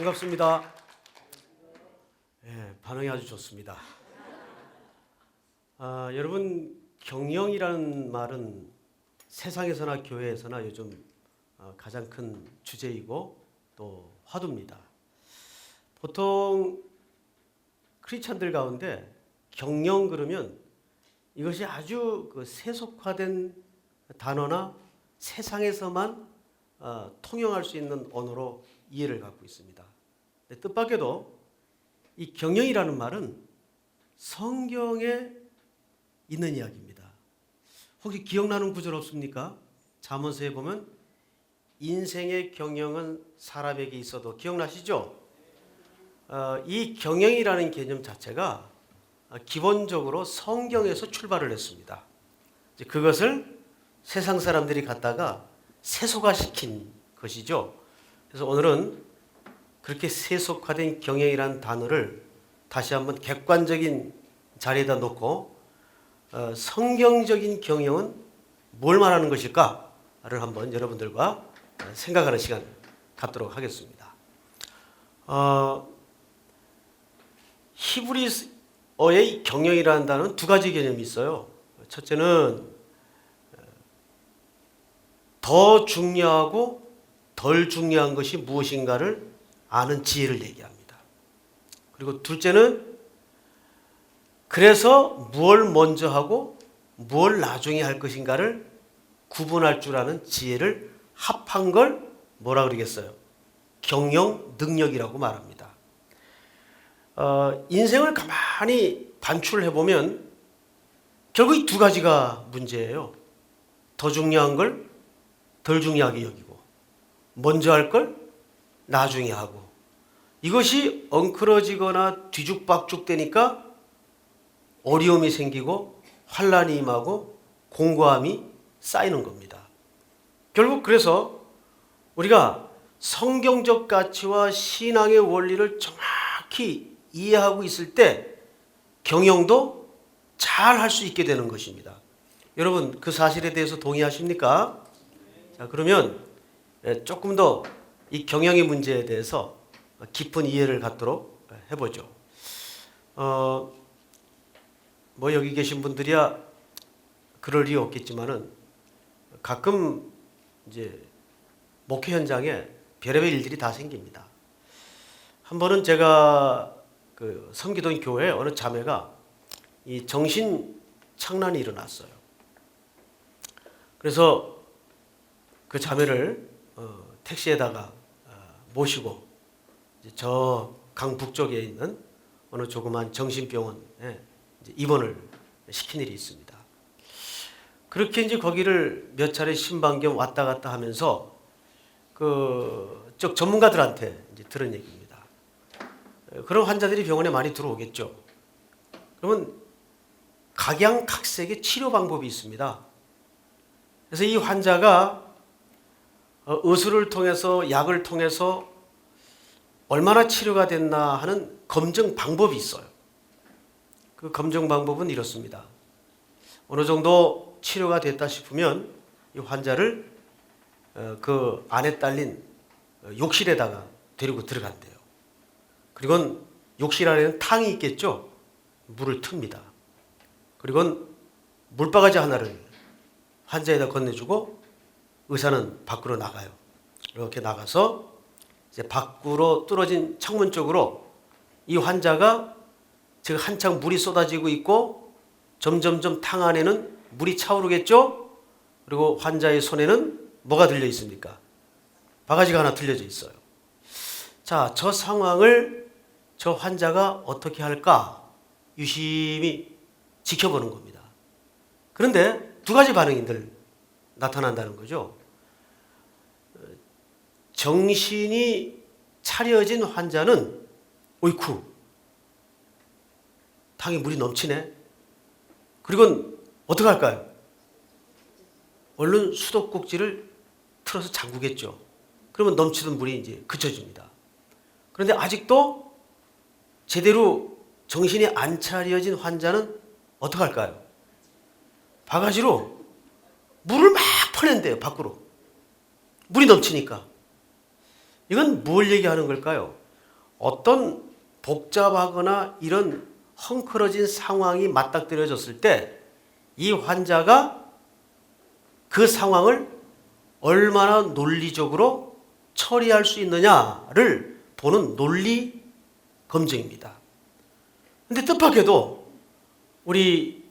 반갑습니다. 반응이 아주 좋습니다. 여러분, 경영이라는 말은 세상에서나 교회에서나 요즘 가장 큰 주제이고 또 화두입니다. 보통 크리스찬들 가운데 경영 그러면 이것이 아주 세속화된 단어나 세상에서만 통용할 수 있는 언어로 이해를 갖고 있습니다. 뜻밖에도 이 경영이라는 말은 성경에 있는 이야기입니다. 혹시 기억나는 구절 없습니까? 잠언서에 보면 인생의 경영은 사람에게 있어도, 기억나시죠? 이 경영이라는 개념 자체가 기본적으로 성경에서 출발을 했습니다. 그것을 세상 사람들이 갖다가 세속화시킨 것이죠. 그래서 오늘은 그렇게 세속화된 경영이라는 단어를 다시 한번 객관적인 자리에다 놓고 성경적인 경영은 뭘 말하는 것일까를 한번 여러분들과 생각하는 시간 갖도록 하겠습니다. 히브리어의 경영이라는 단어는 두 가지 개념이 있어요. 첫째는 더 중요하고 덜 중요한 것이 무엇인가를 아는 지혜를 얘기합니다. 그리고 둘째는 그래서 뭘 먼저 하고 뭘 나중에 할 것인가를 구분할 줄 아는 지혜를 합한 걸 뭐라 그러겠어요? 경영 능력이라고 말합니다. 인생을 가만히 반출해 보면 결국 이 두 가지가 문제예요. 더 중요한 걸 덜 중요하게 여기고, 먼저 할 걸 나중에 하고, 이것이 엉클어지거나 뒤죽박죽 되니까 어려움이 생기고 환란이 임하고 공고함이 쌓이는 겁니다. 결국 그래서 우리가 성경적 가치와 신앙의 원리를 정확히 이해하고 있을 때 경영도 잘 할 수 있게 되는 것입니다. 여러분, 그 사실에 대해서 동의하십니까? 자, 그러면 조금 더 이 경영의 문제에 대해서 깊은 이해를 갖도록 해보죠. 뭐 여기 계신 분들이야 그럴 리 없겠지만은 가끔 이제 목회 현장에 별의별 일들이 다 생깁니다. 한 번은 제가 섬기던 교회에 어느 자매가 이 정신 착란이 일어났어요. 그래서 그 자매를 택시에다가 모시고 저 강북쪽에 있는 어느 조그만 정신병원에 이제 입원을 시킨 일이 있습니다. 그렇게 이제 거기를 몇 차례 신방겸 왔다 갔다 하면서 그쪽 전문가들한테 이제 들은 얘기입니다. 그런 환자들이 병원에 많이 들어오겠죠. 그러면 각양각색의 치료 방법이 있습니다. 그래서 이 환자가 의술을 통해서 약을 통해서 얼마나 치료가 됐나 하는 검증 방법이 있어요. 그 검증 방법은 이렇습니다. 어느 정도 치료가 됐다 싶으면 이 환자를 그 안에 딸린 욕실에다가 데리고 들어간대요. 그리고 욕실 안에는 탕이 있겠죠. 물을 틉니다. 그리고 물바가지 하나를 환자에다 건네주고 의사는 밖으로 나가요. 이렇게 나가서 이제 밖으로 뚫어진 창문 쪽으로 이 환자가 지금 한창 물이 쏟아지고 있고 점점점 탕 안에는 물이 차오르겠죠? 그리고 환자의 손에는 뭐가 들려 있습니까? 바가지가 하나 들려져 있어요. 자, 저 상황을 저 환자가 어떻게 할까? 유심히 지켜보는 겁니다. 그런데 두 가지 반응이 늘 나타난다는 거죠. 정신이 차려진 환자는 어이쿠, 탕에 물이 넘치네. 그리고 어떻게 할까요? 얼른 수도꼭지를 틀어서 잠그겠죠. 그러면 넘치던 물이 이제 그쳐집니다. 그런데 아직도 제대로 정신이 안 차려진 환자는 어떻게 할까요? 바가지로 물을 막 퍼낸대요, 밖으로. 물이 넘치니까. 이건 뭘 얘기하는 걸까요? 어떤 복잡하거나 이런 헝클어진 상황이 맞닥뜨려졌을 때 이 환자가 그 상황을 얼마나 논리적으로 처리할 수 있느냐를 보는 논리 검증입니다. 근데 뜻밖에도 우리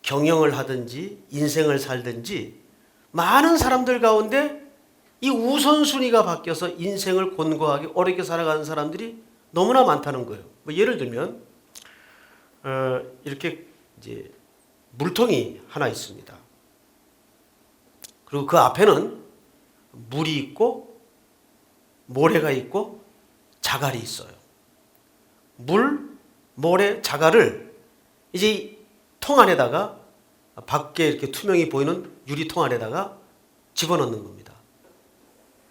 경영을 하든지 인생을 살든지 많은 사람들 가운데 이 우선순위가 바뀌어서 인생을 곤고하게 어렵게 살아가는 사람들이 너무나 많다는 거예요. 뭐 예를 들면 이렇게 이제 물통이 하나 있습니다. 그리고 그 앞에는 물이 있고 모래가 있고 자갈이 있어요. 물, 모래, 자갈을 이제 통 안에다가 밖에 이렇게 투명히 보이는 유리통 안에다가 집어넣는 겁니다.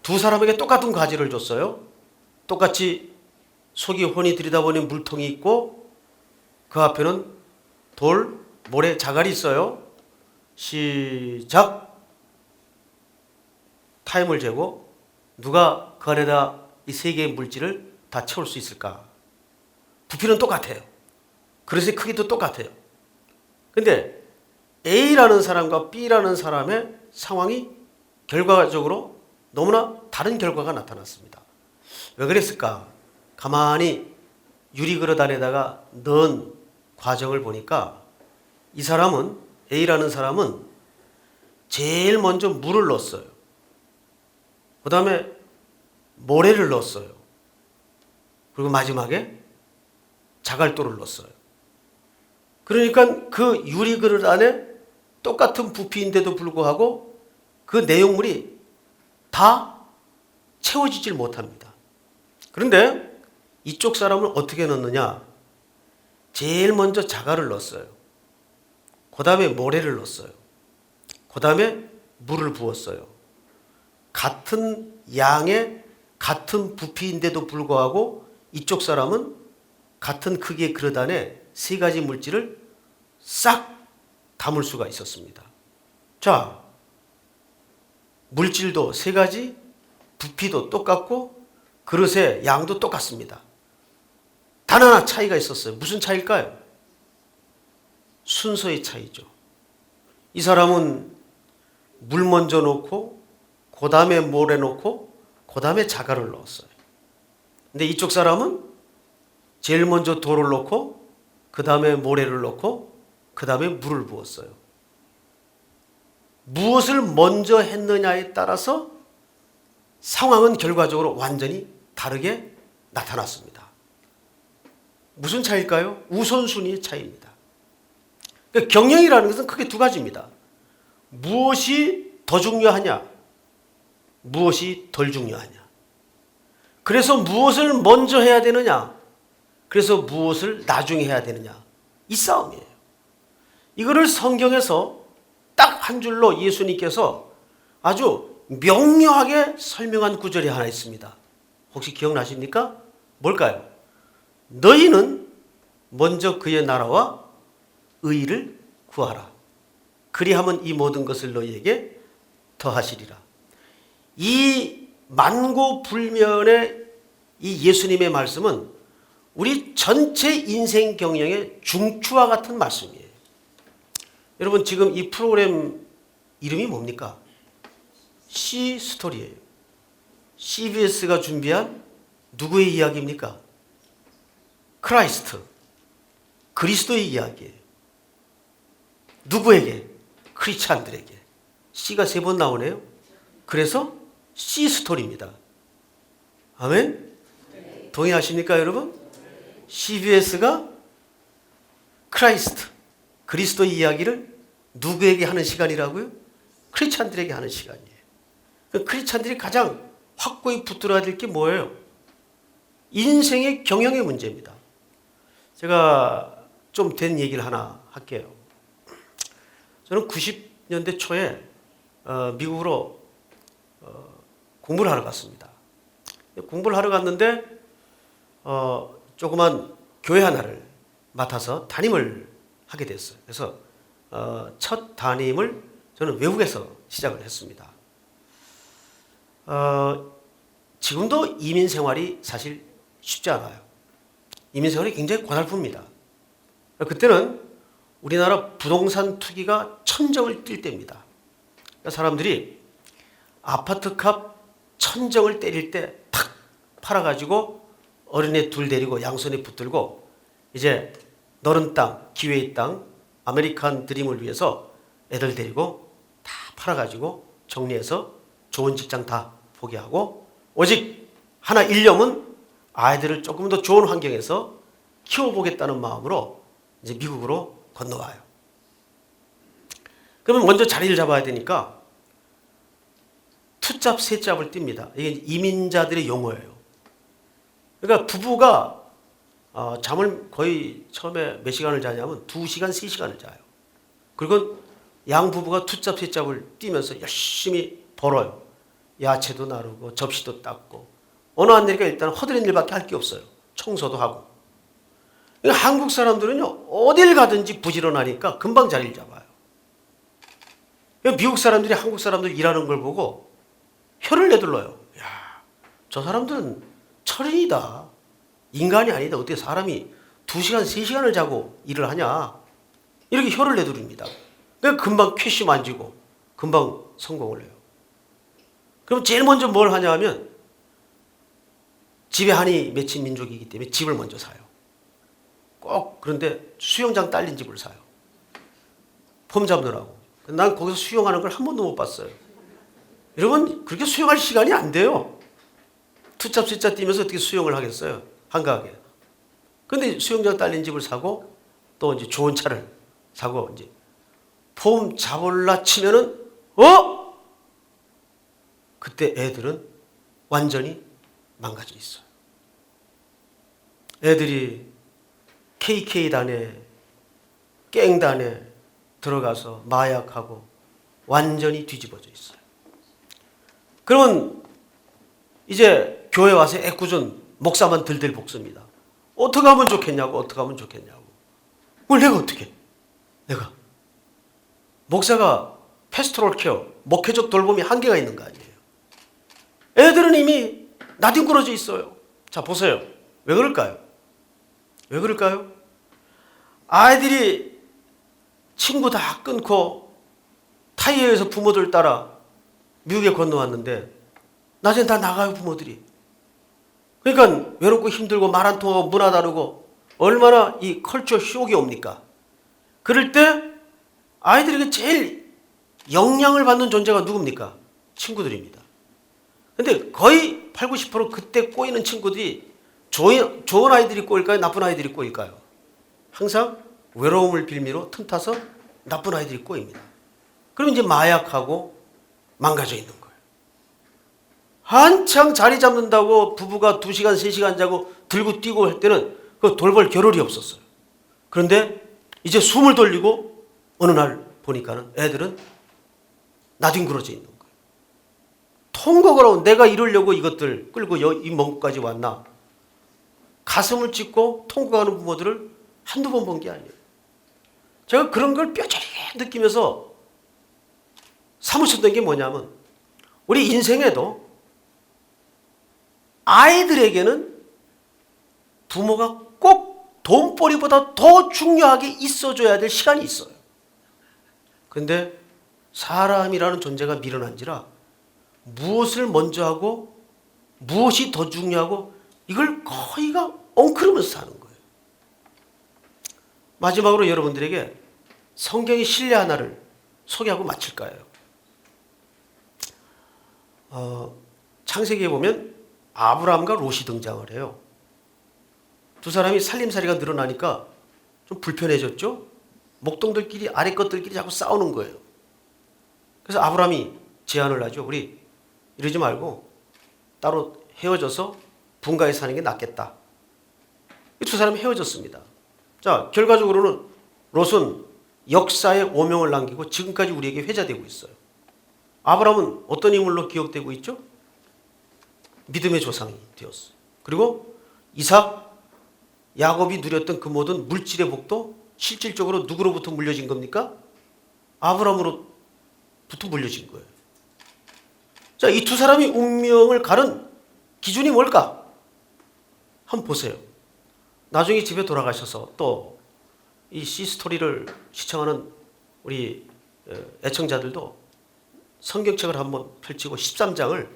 두 사람에게 똑같은 과제를 줬어요. 똑같이 속이 혼이 들이다보니 물통이 있고 그 앞에는 돌, 모래, 자갈이 있어요. 시작. 타임을 재고 누가 그 안에다 이 세 개의 물질을 다 채울 수 있을까? 부피는 똑같아요. 그릇의 크기도 똑같아요. 근데 A라는 사람과 B라는 사람의 상황이 결과적으로 너무나 다른 결과가 나타났습니다. 왜 그랬을까? 가만히 유리그릇 안에다가 넣은 과정을 보니까 이 사람은, A라는 사람은 제일 먼저 물을 넣었어요. 그 다음에 모래를 넣었어요. 그리고 마지막에 자갈돌을 넣었어요. 그러니까 그 유리그릇 안에 똑같은 부피인데도 불구하고 그 내용물이 다 채워지질 못합니다. 그런데 이쪽 사람은 어떻게 넣느냐? 제일 먼저 자갈을 넣었어요. 그 다음에 모래를 넣었어요. 그 다음에 물을 부었어요. 같은 양의 같은 부피인데도 불구하고 이쪽 사람은 같은 크기의 그릇 안에 세 가지 물질을 싹 담을 수가 있었습니다. 자, 물질도 세 가지, 부피도 똑같고 그릇의 양도 똑같습니다. 단 하나 차이가 있었어요. 무슨 차이일까요? 순서의 차이죠. 이 사람은 물 먼저 넣고 그 다음에 모래 넣고 그 다음에 자갈을 넣었어요. 근데 이쪽 사람은 제일 먼저 돌을 넣고 그 다음에 모래를 넣고 그 다음에 물을 부었어요. 무엇을 먼저 했느냐에 따라서 상황은 결과적으로 완전히 다르게 나타났습니다. 무슨 차이일까요? 우선순위의 차이입니다. 그러니까 경영이라는 것은 크게 두 가지입니다. 무엇이 더 중요하냐? 무엇이 덜 중요하냐? 그래서 무엇을 먼저 해야 되느냐? 그래서 무엇을 나중에 해야 되느냐? 이 싸움이에요. 이거를 성경에서 딱 한 줄로 예수님께서 아주 명료하게 설명한 구절이 하나 있습니다. 혹시 기억나십니까? 뭘까요? 너희는 먼저 그의 나라와 의를 구하라. 그리하면 이 모든 것을 너희에게 더하시리라. 이 만고불면의 이 예수님의 말씀은 우리 전체 인생 경영의 중추와 같은 말씀이에요. 여러분 지금 이 프로그램 이름이 뭡니까? C-스토리예요. CBS가 준비한 누구의 이야기입니까? 크라이스트, 그리스도의 이야기예요. 누구에게? 크리스찬들에게. C가 3번 나오네요. 그래서 C-스토리입니다. 아멘? 동의하십니까 여러분? CBS가 크라이스트, 그리스도의 이야기를 누구에게 하는 시간이라고요? 크리스찬들에게 하는 시간이에요. 크리스찬들이 가장 확고히 붙들어야 될 게 뭐예요? 인생의 경영의 문제입니다. 제가 좀 된 얘기를 하나 할게요. 저는 90년대 초에 미국으로 공부를 하러 갔습니다. 공부를 하러 갔는데 조그만 교회 하나를 맡아서 담임을 하게 됐어요. 그래서 첫 담임을 저는 외국에서 시작을 했습니다. 지금도 이민 생활이 사실 쉽지 않아요. 이민 생활이 굉장히 고달픕니다. 그때는 우리나라 부동산 투기가 천정을 뛸 때입니다. 그러니까 사람들이 아파트값 천정을 때릴 때 탁 팔아가지고 어린애 둘 데리고 양손에 붙들고 이제 너른 땅, 기회의 땅, 아메리칸 드림을 위해서 애들 데리고 다 팔아가지고 정리해서 좋은 직장 다 포기하고 오직 하나 일념은 아이들을 조금 더 좋은 환경에서 키워보겠다는 마음으로 이제 미국으로 건너와요. 그러면 먼저 자리를 잡아야 되니까 투잡, 세잡을 띱니다. 이게 이민자들의 용어예요. 그러니까 부부가 잠을 거의 처음에 몇 시간을 자냐면 2시간, 3시간을 자요. 그리고 양 부부가 투잡, 세잡을 뛰면서 열심히 벌어요. 야채도 나르고 접시도 닦고 어느 한 내니까 일단 허드렛 일밖에 할 게 없어요. 청소도 하고. 그러니까 한국 사람들은요 어딜 가든지 부지런하니까 금방 자리를 잡아요. 그러니까 미국 사람들이 한국 사람들 일하는 걸 보고 혀를 내둘러요. 야, 저 사람들은 철인이다. 인간이 아니다. 어떻게 사람이 2시간, 3시간을 자고 일을 하냐. 이렇게 혀를 내두릅니다. 그러니까 금방 쾌시 만지고 금방 성공을 해요. 그럼 제일 먼저 뭘 하냐 하면 집에 한이 맺힌 민족이기 때문에 집을 먼저 사요. 꼭 그런데 수영장 딸린 집을 사요. 폼 잡느라고. 난 거기서 수영하는 걸 한 번도 못 봤어요. 여러분 그렇게 수영할 시간이 안 돼요. 투잡 세잡 뛰면서 어떻게 수영을 하겠어요. 한가하게. 근데 수영장 딸린 집을 사고 또 이제 좋은 차를 사고 이제 폼 잡을라 치면은 그때 애들은 완전히 망가져 있어요. 애들이 KK단에 깽단에 들어가서 마약하고 완전히 뒤집어져 있어요. 그러면 이제 교회 와서 애꿎은 목사만 들들 볶습니다. 어떻게 하면 좋겠냐고 어떻게 하면 좋겠냐고. 그걸 내가 어떻게 내가 목사가 패스토럴 케어 목회적 돌봄이 한계가 있는 거 아니에요. 애들은 이미 나뒹굴어져 있어요. 자 보세요. 왜 그럴까요? 왜 그럴까요? 아이들이 친구 다 끊고 타이어에서 부모들 따라 미국에 건너왔는데 낮엔 다 나가요 부모들이. 그러니까 외롭고 힘들고 말 안 통하고 문화 다르고 얼마나 이 컬처 쇼크가 옵니까? 그럴 때 아이들에게 제일 영향을 받는 존재가 누굽니까? 친구들입니다. 근데 거의 8, 90% 그때 꼬이는 친구들이 좋은 아이들이 꼬일까요? 나쁜 아이들이 꼬일까요? 항상 외로움을 빌미로 틈타서 나쁜 아이들이 꼬입니다. 그럼 이제 마약하고 망가져 있는 거예요. 한창 자리 잡는다고 부부가 2시간, 3시간 자고 들고 뛰고 할 때는 그 돌볼 겨를이 없었어요. 그런데 이제 숨을 돌리고 어느 날 보니까는 애들은 나뒹굴어져 있는 거예요. 통곡을 하고 내가 이러려고 이것들 끌고 이 먼 곳까지 왔나. 가슴을 찢고 통곡하는 부모들을 한두 번 본 게 아니에요. 제가 그런 걸 뼈저리게 느끼면서 사무쳤던 게 뭐냐면 우리 인생에도 아이들에게는 부모가 꼭 돈벌이보다 더 중요하게 있어줘야 될 시간이 있어요. 그런데 사람이라는 존재가 미련한지라 무엇을 먼저 하고 무엇이 더 중요하고 이걸 거의가 엉클으면서 사는 거예요. 마지막으로 여러분들에게 성경의 신뢰 하나를 소개하고 마칠 거예요. 창세기에 보면 아브라함과 롯이 등장을 해요. 두 사람이 살림살이가 늘어나니까 좀 불편해졌죠. 목동들끼리 아래 것들끼리 자꾸 싸우는 거예요. 그래서 아브라함이 제안을 하죠. 우리 이러지 말고 따로 헤어져서 분가에 사는 게 낫겠다. 이 두 사람이 헤어졌습니다. 자, 결과적으로는 롯은 역사의 오명을 남기고 지금까지 우리에게 회자되고 있어요. 아브라함은 어떤 인물로 기억되고 있죠? 믿음의 조상이 되었어요. 그리고 이삭, 야곱이 누렸던 그 모든 물질의 복도 실질적으로 누구로부터 물려진 겁니까? 아브라함으로부터 물려진 거예요. 자, 이 두 사람이 운명을 가른 기준이 뭘까? 한번 보세요. 나중에 집에 돌아가셔서 또 이 C스토리를 시청하는 우리 애청자들도 성경책을 한번 펼치고 13장을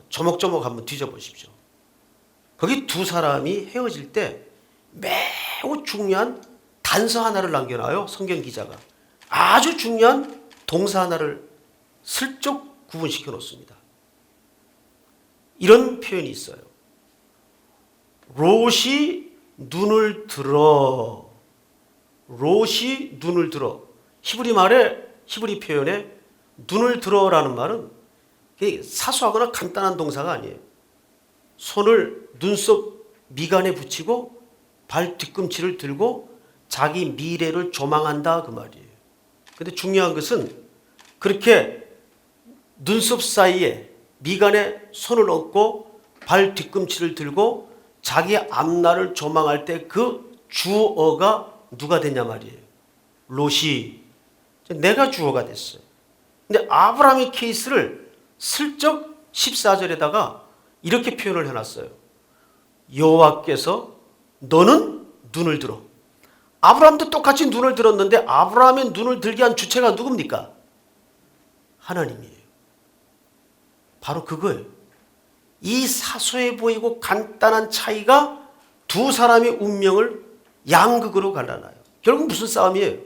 조목조목 한번 뒤져보십시오. 거기 두 사람이 헤어질 때 매우 중요한 단서 하나를 남겨놔요. 성경 기자가. 아주 중요한 동사 하나를 슬쩍 구분시켜 놓습니다. 이런 표현이 있어요. 롯이 눈을 들어. 롯이 눈을 들어. 히브리 표현에 눈을 들어라는 말은 사소하거나 간단한 동사가 아니에요. 손을 눈썹 미간에 붙이고 발 뒤꿈치를 들고 자기 미래를 조망한다 그 말이에요. 근데 중요한 것은 그렇게 눈썹 사이에 미간에 손을 얹고 발 뒤꿈치를 들고 자기 앞날을 조망할 때 그 주어가 누가 됐냐 말이에요. 롯이. 내가 주어가 됐어요. 근데 아브라함의 케이스를 슬쩍 14절에다가 이렇게 표현을 해놨어요. 여호와께서 너는 눈을 들어. 아브라함도 똑같이 눈을 들었는데 아브라함의 눈을 들게 한 주체가 누굽니까? 하나님이에요. 바로 그거예요. 이 사소해 보이고 간단한 차이가 두 사람의 운명을 양극으로 갈라놔요. 결국 무슨 싸움이에요?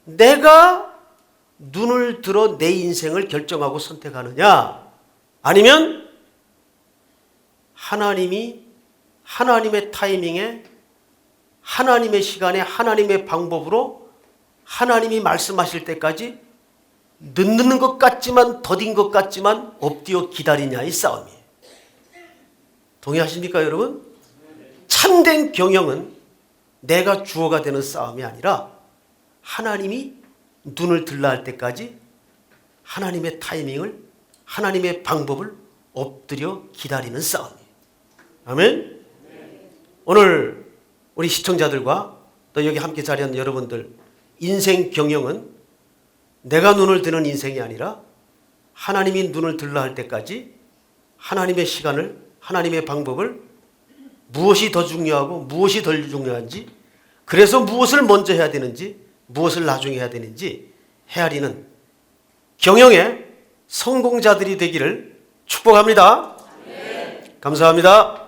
내가 눈을 들어 내 인생을 결정하고 선택하느냐, 아니면 하나님이 하나님의 타이밍에 하나님의 시간에 하나님의 방법으로 하나님이 말씀하실 때까지 늦는 것 같지만 더딘 것 같지만 엎드려 기다리냐의 싸움이에요. 동의하십니까 여러분? 참된 경영은 내가 주어가 되는 싸움이 아니라 하나님이 눈을 들라 할 때까지 하나님의 타이밍을 하나님의 방법을 엎드려 기다리는 싸움이에요. 아멘. 오늘 우리 시청자들과 또 여기 함께 자리한 여러분들, 인생 경영은 내가 눈을 드는 인생이 아니라 하나님이 눈을 들라 할 때까지 하나님의 시간을, 하나님의 방법을, 무엇이 더 중요하고 무엇이 덜 중요한지, 그래서 무엇을 먼저 해야 되는지 무엇을 나중에 해야 되는지 헤아리는 경영의 성공자들이 되기를 축복합니다. 감사합니다.